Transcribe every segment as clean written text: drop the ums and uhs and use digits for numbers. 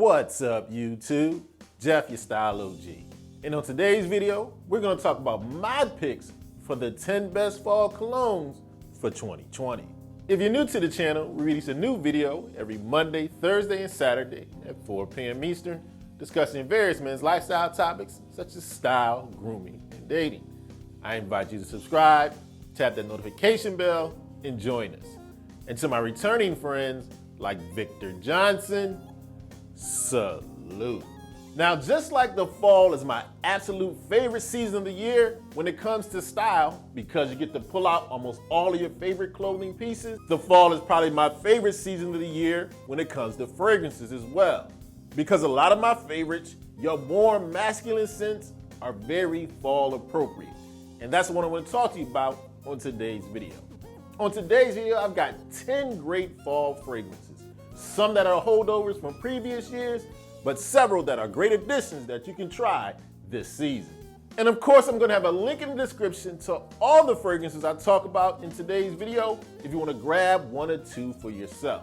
What's up, YouTube? Jeff, your Style O.G. And on today's video, we're gonna talk about my picks for the 10 best fall colognes for 2020. If you're new to the channel, we release a new video every Monday, Thursday, and Saturday at 4 p.m. Eastern, discussing various men's lifestyle topics such as style, grooming, and dating. I invite you to subscribe, tap that notification bell, and join us. And to my returning friends like Viktor Johnson, salute. Now, just like the fall is my absolute favorite season of the year when it comes to style, because you get to pull out almost all of your favorite clothing pieces, the fall is probably my favorite season of the year when it comes to fragrances as well. Because a lot of my favorites, your warm masculine scents, are very fall appropriate. And that's what I want to talk to you about on today's video. On today's video, I've got 10 great fall fragrances. Some that are holdovers from previous years, but several that are great additions that you can try this season. And of course, I'm gonna have a link in the description to all the fragrances I talk about in today's video if you wanna grab one or two for yourself.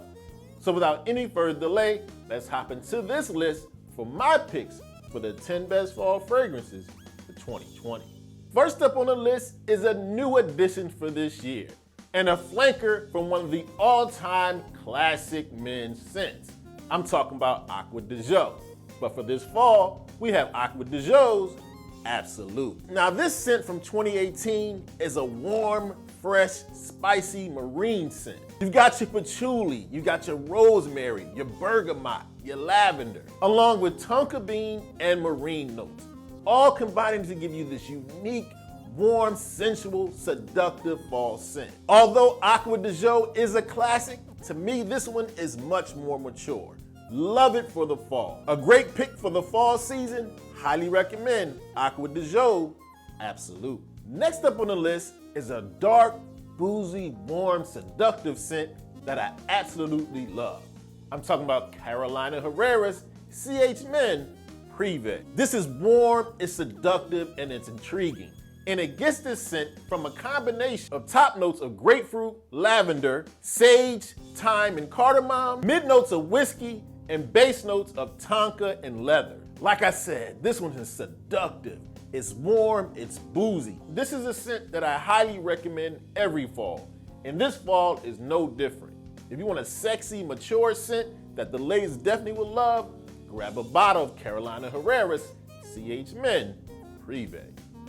So without any further delay, let's hop into this list for my picks for the 10 best fall fragrances for 2020. First up on the list is a new addition for this year, and a flanker from one of the all-time classic men's scents. I'm talking about Acqua di Gio. But for this fall, we have Acqua di Gio's Absolute. Now, this scent from 2018 is a warm, fresh, spicy marine scent. You've got your patchouli, you got your rosemary, your bergamot, your lavender, along with tonka bean and marine notes, all combining to give you this unique, warm, sensual, seductive fall scent. Although Acqua di Gio is a classic, to me this one is much more mature. Love it for the fall. A great pick for the fall season, highly recommend Acqua di Gio Absolute. Next up on the list is a dark, boozy, warm, seductive scent that I absolutely love. I'm talking about Carolina Herrera's CH Men Prive. This is warm, it's seductive, and it's intriguing. And it gets this scent from a combination of top notes of grapefruit, lavender, sage, thyme, and cardamom, mid notes of whiskey, and base notes of tonka and leather. Like I said, this one is seductive. It's warm, it's boozy. This is a scent that I highly recommend every fall, and this fall is no different. If you want a sexy, mature scent that the ladies definitely will love, grab a bottle of Carolina Herrera's CH Men Prive.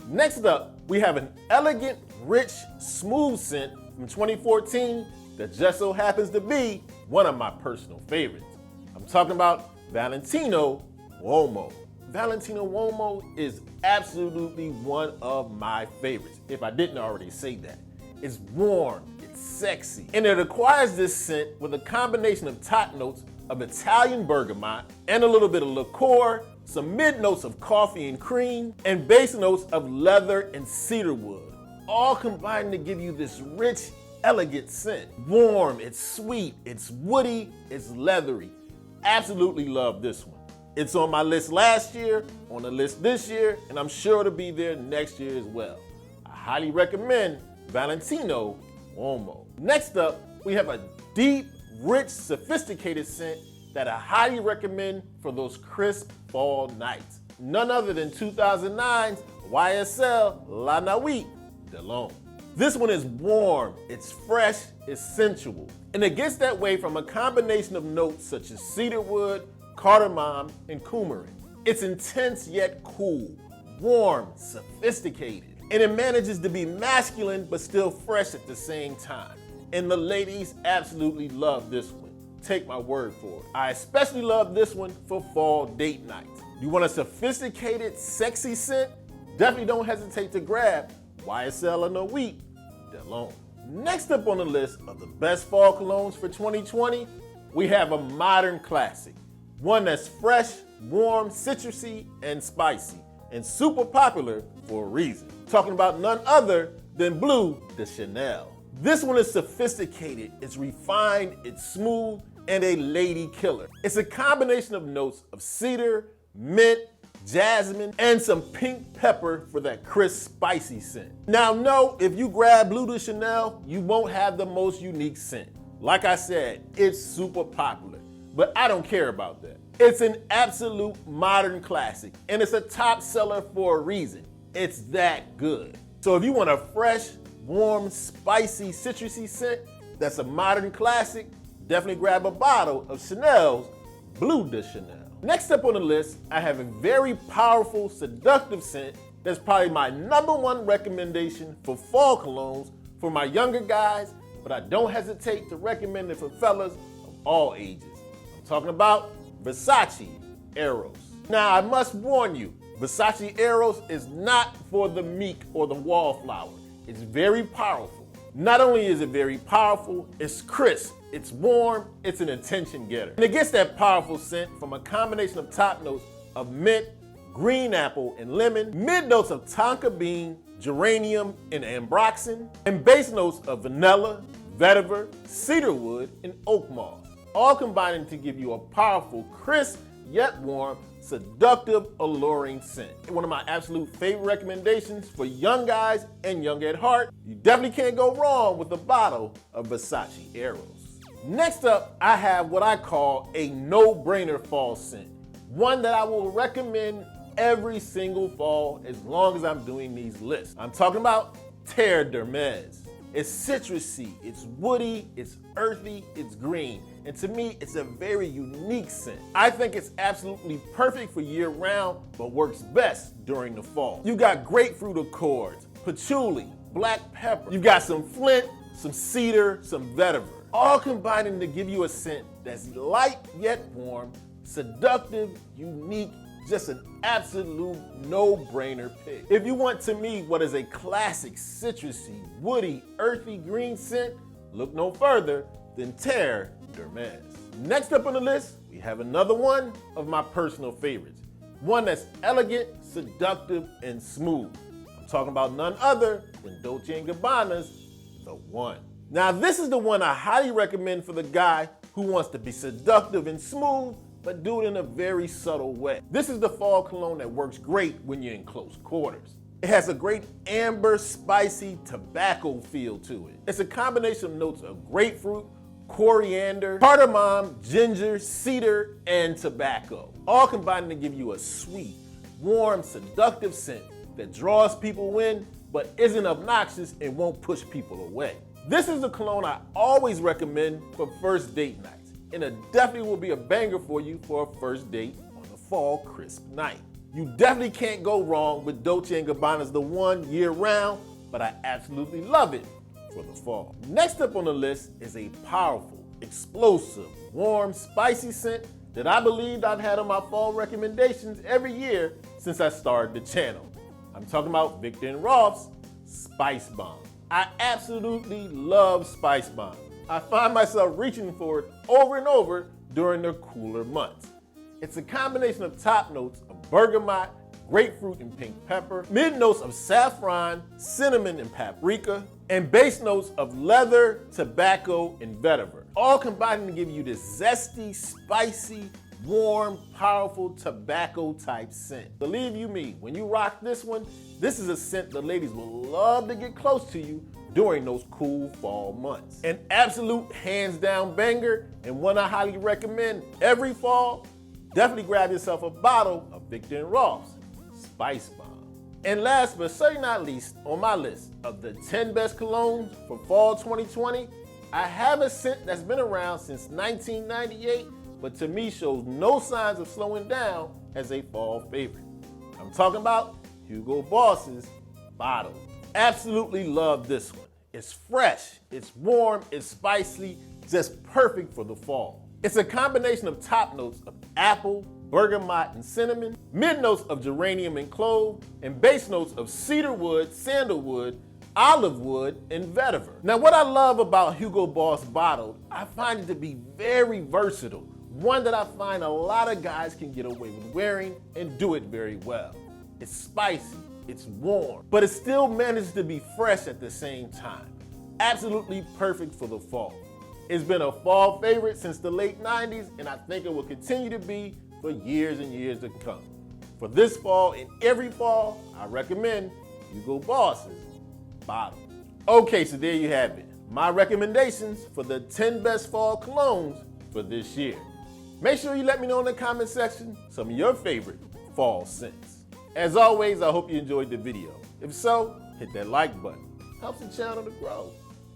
Next up, we have an elegant, rich, smooth scent from 2014 that just so happens to be one of my personal favorites. I'm talking about Valentino Homo. Valentino Homo is absolutely one of my favorites, if I didn't already say that. It's warm, it's sexy, and it acquires this scent with a combination of top notes of Italian bergamot and a little bit of liqueur, some mid notes of coffee and cream, and base notes of leather and cedarwood, all combined to give you this rich, elegant scent. Warm, it's sweet, it's woody, it's leathery. Absolutely love this one. It's on my list last year, on the list this year, and I'm sure it'll be there next year as well. I highly recommend Valentino Homo. Next up, we have a deep, rich, sophisticated scent that I highly recommend for those crisp fall nights. None other than 2009's YSL La Nuit de Laurent. This one is warm, it's fresh, it's sensual, and it gets that way from a combination of notes such as cedarwood, cardamom, and coumarin. It's intense yet cool, warm, sophisticated, and it manages to be masculine but still fresh at the same time. And the ladies absolutely love this one. Take my word for it. I especially love this one for fall date nights. You want a sophisticated, sexy scent? Definitely don't hesitate to grab YSL La Nuit de Laurent. Next up on the list of the best fall colognes for 2020, we have a modern classic. One that's fresh, warm, citrusy, and spicy, and super popular for a reason. Talking about none other than Bleu de Chanel. This one is sophisticated, it's refined, it's smooth, and a lady killer. It's a combination of notes of cedar, mint, jasmine, and some pink pepper for that crisp, spicy scent. Now, no, if you grab Bleu de Chanel, you won't have the most unique scent. Like I said, it's super popular, but I don't care about that. It's an absolute modern classic, and it's a top seller for a reason. It's that good. So if you want a fresh, warm, spicy, citrusy scent that's a modern classic, definitely grab a bottle of Chanel's Bleu de Chanel. Next up on the list, I have a very powerful, seductive scent that's probably my #1 recommendation for fall colognes for my younger guys, but I don't hesitate to recommend it for fellas of all ages. I'm talking about Versace Arrows. Now, I must warn you, Versace Arrows is not for the meek or the wallflower. It's very powerful. Not only is it very powerful, it's crisp, it's warm, it's an attention getter. And it gets that powerful scent from a combination of top notes of mint, green apple, and lemon, mid notes of tonka bean, geranium, and ambroxan, and base notes of vanilla, vetiver, cedarwood, and oak moss, all combining to give you a powerful, crisp, yet warm, seductive, alluring scent. One of my absolute favorite recommendations for young guys and young at heart. You definitely can't go wrong with a bottle of Versace Arrows. Next up, I have what I call a no-brainer fall scent. One that I will recommend every single fall as long as I'm doing these lists. I'm talking about Terre d'Hermès. It's citrusy, it's woody, it's earthy, it's green. And to me, it's a very unique scent. I think it's absolutely perfect for year-round, but works best during the fall. You got grapefruit accords, patchouli, black pepper. You've got some flint, some cedar, some vetiver, all combining to give you a scent that's light yet warm, seductive, unique, just an absolute no-brainer pick. If you want, to me, what is a classic citrusy, woody, earthy green scent, look no further than Terre d'Hermès. Next up on the list, we have another one of my personal favorites. One that's elegant, seductive, and smooth. I'm talking about none other than Dolce Gabbana's The One. Now, this is the one I highly recommend for the guy who wants to be seductive and smooth, but do it in a very subtle way. This is the fall cologne that works great when you're in close quarters. It has a great amber, spicy tobacco feel to it. It's a combination of notes of grapefruit, coriander, cardamom, ginger, cedar, and tobacco, all combining to give you a sweet, warm, seductive scent that draws people in, but isn't obnoxious and won't push people away. This is the cologne I always recommend for first date nights, and it definitely will be a banger for you for a first date on a fall crisp night. You definitely can't go wrong with Dolce & Gabbana's The One year-round, but I absolutely love it for the fall. Next up on the list is a powerful, explosive, warm, spicy scent that I believe I've had on my fall recommendations every year since I started the channel. I'm talking about Viktor and Rolf's Spicebomb. I absolutely love Spicebomb. I find myself reaching for it over and over during the cooler months. It's a combination of top notes of bergamot, grapefruit and pink pepper, mid notes of saffron, cinnamon and paprika, and base notes of leather, tobacco, and vetiver, all combining to give you this zesty, spicy, warm, powerful tobacco type scent. Believe you me, when you rock this one, this is a scent the ladies will love to get close to you during those cool fall months. An absolute hands down banger, and one I highly recommend every fall. Definitely grab yourself a bottle of Viktor and Rolf's Spicebomb. And last but certainly not least on my list of the 10 best colognes for fall 2020, I have a scent that's been around since 1998, but to me shows no signs of slowing down as a fall favorite. I'm talking about Hugo Boss's Bottle. Absolutely love this one. It's fresh, it's warm, it's spicy, just perfect for the fall. It's a combination of top notes of apple, bergamot, and cinnamon, mid notes of geranium and clove, and base notes of cedarwood, sandalwood, olive wood, and vetiver. Now, what I love about Hugo Boss Bottle, I find it to be very versatile. One that I find a lot of guys can get away with wearing and do it very well. It's spicy, it's warm, but it still manages to be fresh at the same time. Absolutely perfect for the fall. It's been a fall favorite since the late 90s, and I think it will continue to be for years and years to come. For this fall and every fall, I recommend Hugo Boss's Bottle. Okay, so there you have it. My recommendations for the 10 best fall colognes for this year. Make sure you let me know in the comment section some of your favorite fall scents. As always, I hope you enjoyed the video. If so, hit that like button. Helps the channel to grow.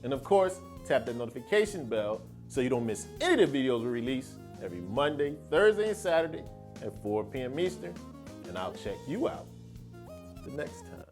And of course, tap that notification bell so you don't miss any of the videos we release every Monday, Thursday, and Saturday at 4 p.m. Eastern. And I'll check you out the next time.